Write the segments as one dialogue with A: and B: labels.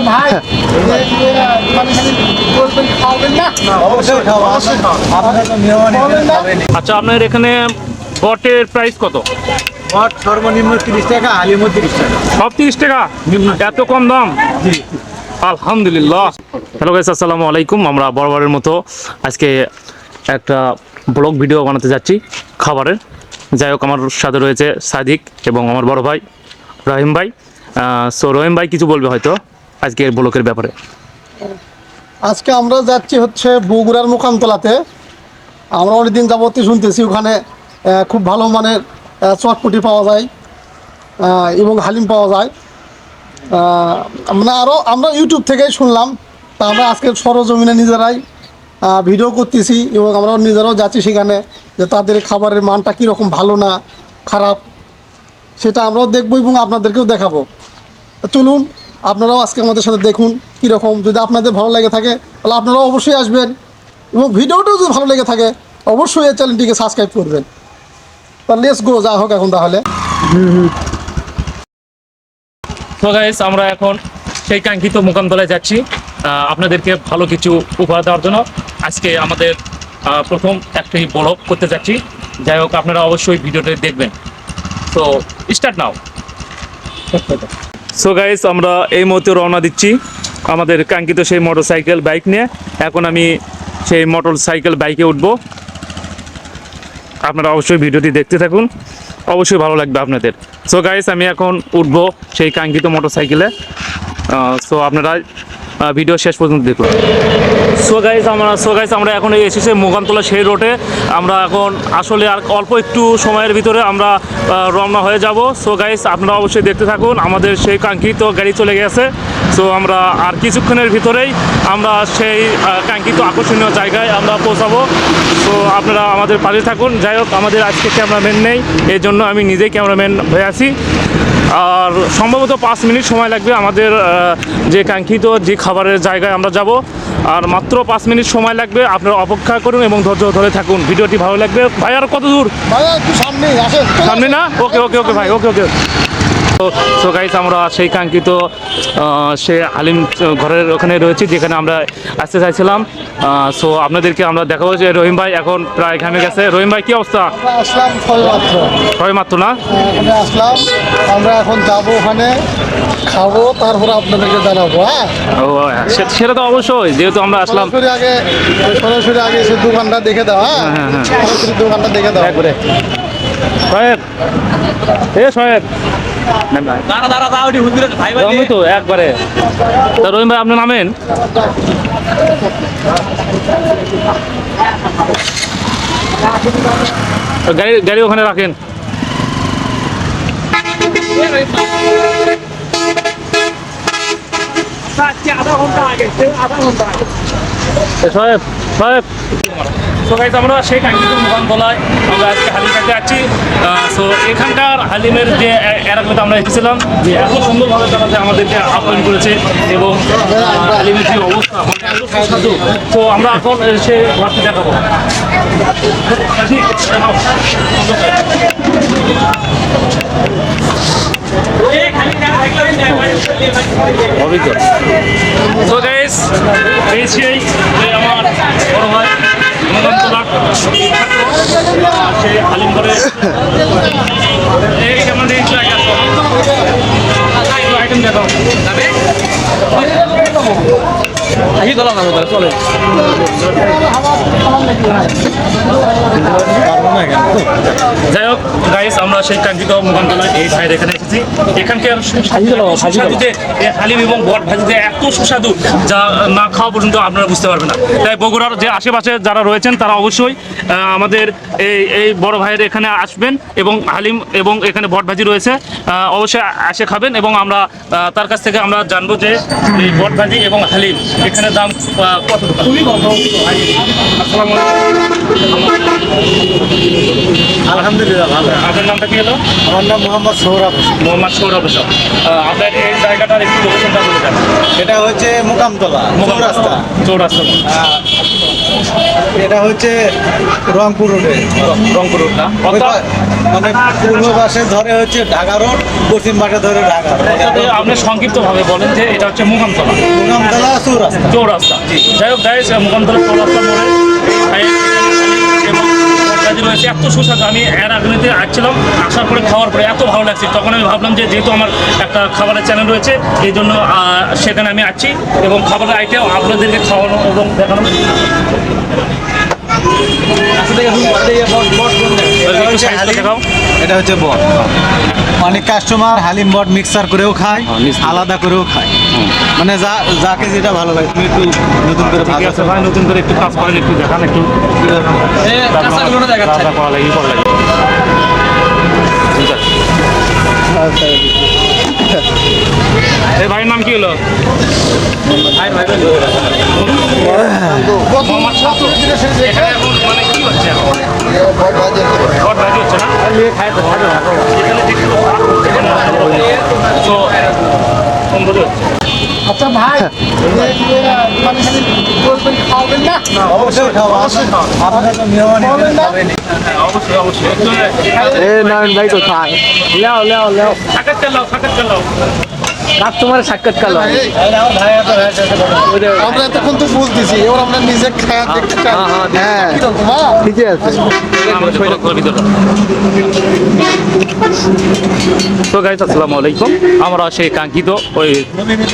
A: ভাই বলবেন খাওয়াবেন না?
B: অবশ্যই খাবো। আপনারা তো মেহমান হিসেবে খাবেনই।
C: আচ্ছা, আপনার এখানে বটের প্রাইস কত?
B: বট সর্বনিম্ন 30 টাকা, হালিমও 30 টাকা।
C: সব 30 টাকা? এত কম দাম? আলহামদুলিল্লাহ। হ্যালো গাইস, আসসালামু আলাইকুম। আমরা বরাবরের মতো আজকে একটা ব্লগ ভিডিও বানাতে যাচ্ছি খাবারের। যাই হোক, আমার সাথে রয়েছে সাদিক এবং আমার বড় ভাই রহিম ভাই। সো রহিম ভাই কিছু বলবে হয়তো আজকের ব্লগের ব্যাপারে।
A: আজকে আমরা যাচ্ছি হচ্ছে বগুড়ার মুকামতলাতে। আমরা অনেকদিন যাবতীয় শুনতেছি ওখানে খুব ভালো মানের চটপটি পাওয়া যায় এবং হালিম পাওয়া যায়। মানে আমরা ইউটিউব থেকেই শুনলাম, তা আমরা আজকে সরজমিনে নিজেরাই ভিডিও করতেছি এবং আমরা নিজেরাও যাচ্ছি সেখানে, যে তাদের খাবারের মানটা কীরকম, ভালো না খারাপ, সেটা আমরাও দেখবো এবং আপনাদেরকেও দেখাবো। চলুন আপনারাও আজকে আমাদের সাথে দেখুন কীরকম। যদি আপনাদের ভালো লেগে থাকে তাহলে আপনারাও অবশ্যই আসবেন, এবং ভিডিওটাও যদি ভালো লেগে থাকে অবশ্যই এই চ্যানেলটিকে সাবস্ক্রাইব করবেন। তা লেটস গো, যা হোক এখন তাহলে।
C: তো গাইস, আমরা এখন সেই কাঙ্ক্ষিত মুকামতলায় যাচ্ছি আপনাদেরকে ভালো কিছু উপহার দেওয়ার জন্য। আজকে আমাদের প্রথম একটি ব্লগ করতে যাচ্ছি। যাই হোক, আপনারা অবশ্যই ভিডিওটা দেখবেন। তো স্টার্ট নাও। সো গাইস, আমরা এই মুহূর্তে রওনা দিচ্ছি আমাদের কাঙ্ক্ষিত সেই মোটরসাইকেল বাইক নিয়ে। এখন আমি সেই মোটরসাইকেল বাইকে উঠব। আপনারা অবশ্যই ভিডিওটি দেখতে থাকুন, অবশ্যই ভালো লাগবে আপনাদের। সো গাইস, আমি এখন উঠব সেই কাঙ্ক্ষিত মোটরসাইকেলে। সো আপনারা ভিডিও শেষ পর্যন্ত দেখুন। সো গাইস, আমরা এখন এসেছি মুকামতলা সেই রোডে। আমরা এখন আসলে আর অল্প একটু সময়ের ভিতরে আমরা রওনা হয়ে যাব। সো গাইস, আপনারা অবশ্যই দেখতে থাকুন। আমাদের সেই কাঙ্ক্ষিত গাড়ি চলে গেছে। সো আমরা আর কিছুক্ষণের ভিতরেই আমরা সেই কাঙ্ক্ষিত আকর্ষণীয় জায়গায় আমরা পৌঁছাবো। তো আপনারা আমাদের পাশে থাকুন। যাই হোক, আমাদের আজকে ক্যামেরাম্যান নেই, এই জন্য আমি নিজেই ক্যামেরাম্যান হয়ে আছি। আর সম্ভবত 5 মিনিট সময় লাগবে আমাদের যে কাঙ্ক্ষিত যে খাবারের জায়গায় আমরা যাব। আর মাত্র 5 মিনিট সময় লাগবে। আপনারা অপেক্ষা করুন এবং ধৈর্য ধরে থাকুন। ভিডিওটি ভালো লাগবে। ভাই, আর কত দূর?
A: ভাই একটু সামনেই আসেন।
C: সামনে না? ওকে ওকে ওকে ভাই, ওকে ওকে। সো গাইস, আমরা সেই কাঙ্ক্ষিত সে হালিম ঘরের ওখানে রয়েছি যেখানে আমরা আসতে চাইছিলাম। সো আপনাদেরকে আমরা দেখাবো যে রহিম ভাই এখন প্রায় ঘামে গেছে। রহিম ভাই, কি অবস্থা?
A: আসলাম
C: সবাই মাত্র না?
A: এখানে আসলাম, আমরা এখন যাবো ওখানে, খাবো, তারপরে আপনাদেরকে জানাবো। হ্যাঁ,
C: ও হ্যাঁ, সেটা তো অবশ্যই, যেহেতু আমরা আসলাম।
A: সরাসরি আগে এসে দোকানটা দেখে দাও। হ্যাঁ, সরাসরি দোকানটা দেখে দাও একবারে।
C: সোহেব, সোহেব তো একবারে। তা রহিম ভাই, আপনি নামেন। গাড়ি ওখানে রাখেন। সোহেব, সো গাইস, আমরা সেই কাঙ্ক্ষিত মুকামতলায় আমরা আজকে হালিম খেতে যাচ্ছি। সো এখানকার হালিমের যে এলাকাতে আমরা এসেছিলাম, যে এত সুন্দরভাবে তারা যে আমাদেরকে আপ্যায়ন করেছে এবং হালিমের যে অবস্থা, মানে এত সুস্বাদু। তো আমরা এখন সে ঘরটি দেখাবো। সো গাইস, এই সেই আমার বড় ভাই সেই হালিম করে এই কেমন আইটেম দেখো। চলে যাই হোক গাইস, আমরা সেই কাঙ্ক্ষিত মুকামতলায় এই ভাইয়ের এখানে এসেছি। এখানকার সুস্বাদু যে হালিম এবং বট ভাজি যে এত সুস্বাদু, যা না খাওয়া পর্যন্ত আপনারা বুঝতে পারবেন না। তাই বগুড়ার যে আশেপাশে যারা রয়েছেন তারা অবশ্যই আমাদের এই বড় ভাইয়ের এখানে আসবেন এবং হালিম এবং এখানে বট ভাজি রয়েছে, অবশ্যই এসে খাবেন। এবং আমরা তার কাছ থেকে আমরা জানবো যে এই বট ভাজি এবং হালিম এখানে দাম কত টাকা। আসসালামু আলাইকুম।
B: আলহামদুলিল্লাহ ভালো।
C: আপনার নামটা কি হলো?
B: আমার নাম মোহাম্মদ সৌরভ।
C: মোহাম্মদ সৌরভ। আপনার এই জায়গাটার একটু লোকেশনটা বলুন। এটা?
B: এটা হচ্ছে মুকামতলা রাস্তা।
C: চৌরাস্তা।
B: এটা হচ্ছে রংপুর রোডে।
C: রংপুর রোড না?
B: মানে পূর্ব পাশে ধরে হচ্ছে ঢাকা রোড, পশ্চিম পাশে ধরে ঢাকা রোড।
C: আপনি সংক্ষিপ্তভাবে বলেন যে এটা হচ্ছে মুকামতলা
B: মুকামতলা চৌরাস্তা।
C: চৌরাস্তা। যাই হোক গাইস, মুকামতলা চৌরাস্তা মোড়ে এবং তরকারি রয়েছে এত সুস্বাদু। আমি এর আগেতে আসছিলাম, আসার পরে খাওয়ার পরে এত ভালো লাগছে, তখন আমি ভাবলাম যে যেহেতু আমার একটা খাবারের চ্যানেল রয়েছে এই জন্য সেখানে আমি আসছি এবং খাবারের আইটেম আপনাদেরকে খাওয়ানো এবং দেখানো।
B: এটা হচ্ছে বট। অনেক কাস্টমার হালিম বট মিক্সার করেও খায়, আলাদা করেও খায়, মানে যাকে যেটা ভালো লাগে। তুমি একটু নতুন করে
C: ঠিক আছে ভাই, নতুন করে একটু কাজ করেন, একটু দেখান, একটু করা লাগে করা লাগে। ঠিক আছে, এই ভাইয়ের নাম কি হলো? মোহাম্মদ শামসুল। এখানে এখন মানে কি হচ্ছে এখন? বট ভাজি হচ্ছে না? এখানে যে একটু ভাত হচ্ছে, তো সুন্দর হচ্ছে।
A: আচ্ছা ভাই, বলবেন খাওয়াবেন না?
B: অবশ্যই খাওয়া, অবশ্যই খাওয়া। আপনারা তো মেহমান খাবেনই।
C: অবশ্যই অবশ্যই।
D: নয়ন ভাই কোথায়? লেও লেও লেও
C: সাক্ষাৎকার লাও, সাক্ষাৎকার লাও।
D: কাস্টমারের সাক্ষাৎকার হয়।
A: এই, আমরা এতক্ষণ তো বলতেছি, এবার আমরা নিজে খায়া দেখতে চাই।
D: হ্যাঁ
A: কিরকম, হ্যাঁ?
D: ঠিকই আছে।
C: তো গাইস, আসসালামু আলাইকুম। আমরা সেই কাঙ্ক্ষিত ওই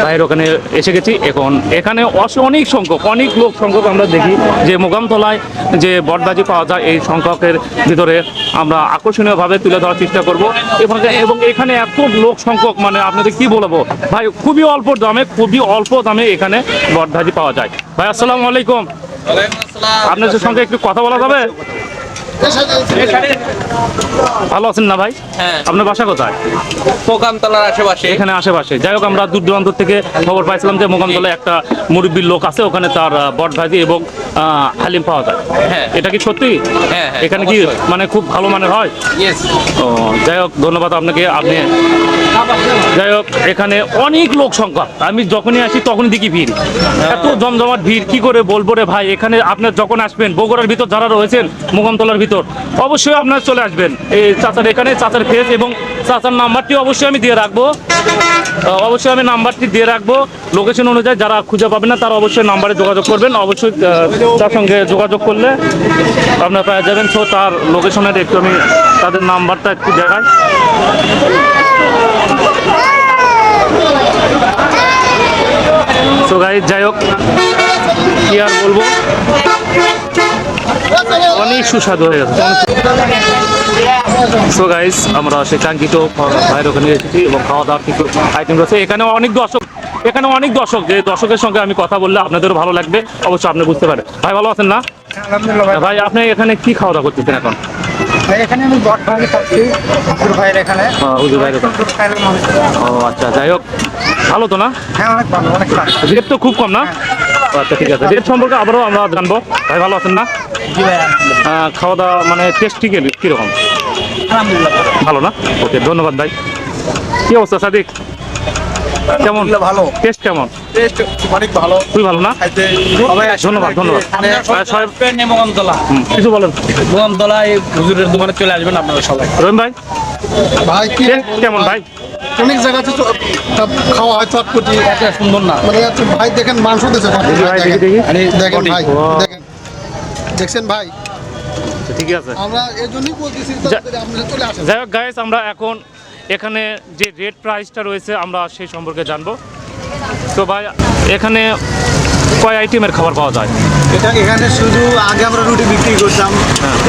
C: ভাইয়ের ওখানে এসে গেছি। এখন এখানে অনেক সংখ্যক, অনেক লোক সংখ্যক আমরা দেখি যে মোকামতলায় যে বটবাজি পাওয়া যায়, এই সংখ্যকের ভিতরে আমরা আকর্ষণীয়ভাবে তুলে ধরার চেষ্টা করব। এবং এখানে এত লোক সংখ্যক, মানে আপনাদের কি বলবো ভাই, খুবই অল্প দামে এখানে বটভাজি পাওয়া যায়। ভাই আসসালামু আলাইকুম। আপনাদের সঙ্গে একটু কথা বলা যাবে? ভালো আছেন না ভাই?
D: হ্যাঁ।
C: আপনার বাসা কোথায়?
D: মোকামতলার আশেপাশে।
C: এখানে আশেপাশে। যাই হোক, আমরা দূর দূরান্ত থেকে খবর পাইছিলাম যে মোকামতলায় একটা মুরব্বীর লোক আছে, ওখানে তার বটভাজি এবং হালিম পাওয়া যায়।
D: হ্যাঁ।
C: এটা কি সত্যি?
D: হ্যাঁ, হ্যাঁ,
C: এখানে কি
D: অবশ্যই।
C: মানে খুব ভালো মানের হয়?
D: ইয়েস।
C: ও, যাই হোক, ধন্যবাদ আপনাকে। আপনি যাই হোক, এখানে অনেক লোক সংখ্যা, আমি যখনই আসি তখনই দেখি ভিড়, এত জমজমাট ভিড়, কি করে বলবো রে ভাই। এখানে আপনার যখন আসবেন, বগুড়ার ভিতর যারা রয়েছেন মোকামতলার ভিতর, অবশ্যই আপনার চলে আসবেন এই চাচার এখানে, চাচার ফেস এবং চাচার নাম্বারটি অবশ্যই আমি দিয়ে রাখবো। অবশ্যই আমি নাম্বারটি দিয়ে রাখবো। লোকেশন অনুযায়ী যারা খুঁজে পাবেন না তারা অবশ্যই নাম্বারে যোগাযোগ করবেন। অবশ্যই তার সঙ্গে যোগাযোগ করলে আপনারা পেয়ে যাবেন। তো তার লোকেশনের একটু আমি তাদের নাম্বারটা একটু দেখাই। তো গাইস, যাই হোক, কি আর বলবো, অনেক সুস্বাদু হয়ে গেছে। সো গাইস, আমরা সে কাঙ্ক্ষিত ভাইয়ের ওখানে এসেছি এবং খাওয়া দাওয়ার কিছু আইটেম রয়েছে। এখানে অনেক দর্শক, যে দর্শকের সঙ্গে আমি কথা বললে আপনাদেরও ভালো লাগবে, অবশ্যই আপনি বুঝতে পারেন। ভাই ভালো আছেন না?
B: আলহামদুলিল্লাহ ভাই।
C: ভাই আপনি এখানে কি খাওয়া দাওয়া করতেছেন এখন?
B: ভাই এখানে আমি বট ভাজি খাচ্ছি হুজুর ভাইয়ের এখানে।
C: হুজুর ভাইয়ের ওখানে।
B: হুজুর খাইলে মানুষ।
C: ও আচ্ছা, যাই হোক, ভালো তো না?
B: হ্যাঁ, অনেক ভালো, অনেক ভালো।
C: রেট তো খুব কম না? ও আচ্ছা, ঠিক আছে। রেট সম্পর্কে আবারও আমরা জানবো। ভাই ভালো আছেন না?
B: জি ভাই,
C: খাওয়া দাওয়া মানে টেস্ট কীরকম?
B: আলহামদুলিল্লাহ।
C: ভালো না? ওকে, ধন্যবাদ ভাই। কি অবস্থা সাদিক, কেমন?
B: ভালো।
C: টেস্ট কেমন?
B: অনেক ভালো।
C: খুবই ভালো না?
B: খাইতে
C: ধন্যবাদ ধন্যবাদ।
D: মোকামতলা।
C: কিছু বলেন
D: মোকামতলায় হুজুরের দোকানে চলে আসবেন আপনারা সবাই।
C: রহিম ভাই,
A: ভাই কি
C: টেস্ট কেমন ভাই?
A: অনেক জায়গাতে তো খাওয়া হয় চটপটি,
D: এটা সুন্দর না।
A: মানে এত ভাই দেখেন মাংস দিয়েছে।
C: দেখি ভাই, দেখি।
A: দেখেন ভাই,
C: ও।
A: দেখেন, দেখছেন ভাই,
C: ঠিক আছে।
A: আমরা এই জন্যই বলতেছি তাড়াতাড়ি আপনারা চলে আসেন।
C: যাই হোক গাইস, আমরা এখন এখানে যে রেট প্রাইসটা রয়েছে আমরা সেই সম্পর্কে জানবো। তো ভাই, এখানে কয় আইটেমের খাবার পাওয়া যায়?
B: এখানে শুধু আগে আমরা রুটি বিক্রি করতাম,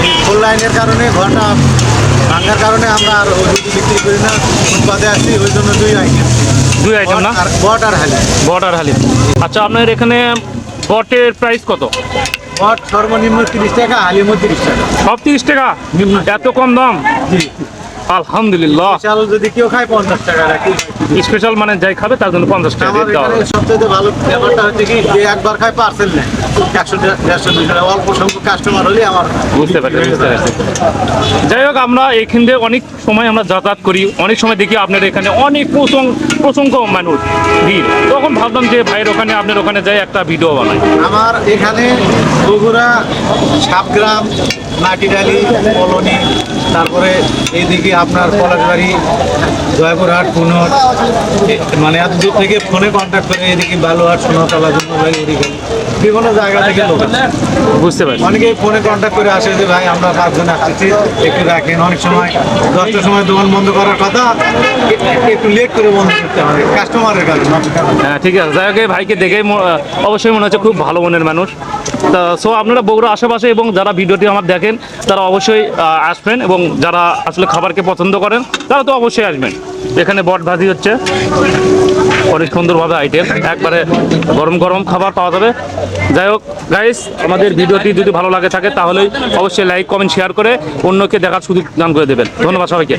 B: এই ফোর লাইনের কারণে ঘরটা ভাঙার কারণে আমরা আর রুটি বিক্রি করি না, ফুটপাতে আসছি, ওই জন্য দুই
C: আইটেম না?
B: বট আর হালি।
C: বট আর হালিম। আচ্ছা, আপনার এখানে বটের প্রাইস কত?
B: বট সর্বনিম্ন 30 টাকা, হালিমও 30 টাকা।
C: সব 30 টাকা? এত কম দাম? আলহামদুলিল্লাহ।
B: চাল যদি কেউ খায় 50 টাকা রাখি।
C: স্পেশাল মানে যাই খাবে তার জন্য 50 টাকা
B: আমার
C: রেট দেওয়া
B: এখানে
C: হবে।
B: সবচেয়ে ভালো ব্যাপারটা হচ্ছে কি যে একবার খায় পার্সেল নেয় 100-150 অল্প সংখ্যক কাস্টমার হলে আমার
C: বুঝতে পারছি। যাই হোক আমরা এখান থেকে অনেক সময় আমরা যাতায়াত করি, অনেক সময় দেখি আপনার এখানে অনেক প্রসংখ্য মানুষ ভিড়, তখন ভাবলাম যে ভাইয়ের ওখানে আপনার ওখানে যাই একটা ভিডিও বানাই।
B: আমার এখানে বগুড়া, সাবগ্রাম, মাটিডালি, কলোনি, তারপরে এইদিকে আপনার পলাশবাড়ি, জয়পুরহাট, কুনট, মানে এত দূর থেকে ফোনে কন্ট্যাক্ট করে এদিকে বালুহাট, সোনাতলা, জন্মবাড়ি, এদিকে বিভিন্ন জায়গা থেকে লোক আসে।
C: বুঝতে পারছি।
B: অনেকেই ফোনে কন্ট্যাক্ট করে আসে যে ভাই আমরা 5 জন আসছি একটু রাখেন। অনেক সময় 10টার সময় দোকান বন্ধ করার কথা, একটু লেট করে বন্ধ করতে হয় কাস্টমারের কাছে।
C: হ্যাঁ ঠিক আছে, যাই হোক এই ভাইকে দেখেই অবশ্যই মনে হচ্ছে খুব ভালো মনের মানুষ। তা সো আপনারা বগুড়া আশেপাশে এবং যারা ভিডিওটি আমার দেখেন তারা অবশ্যই আসবেন, এবং যারা আসলে খাবারকে পছন্দ করেন তারা তো অবশ্যই আসবেন। এখানে বট ভাজি হচ্ছে, অনেক সুন্দরভাবে আইটেম, একবারে গরম গরম খাবার পাওয়া যাবে। যাই হোক গাইস, আমাদের ভিডিওটি যদি ভালো লাগে থাকে তাহলে অবশ্যই লাইক, কমেন্ট, শেয়ার করে অন্যকে দেখার সুযোগ দান করে দেবেন। ধন্যবাদ সবাইকে।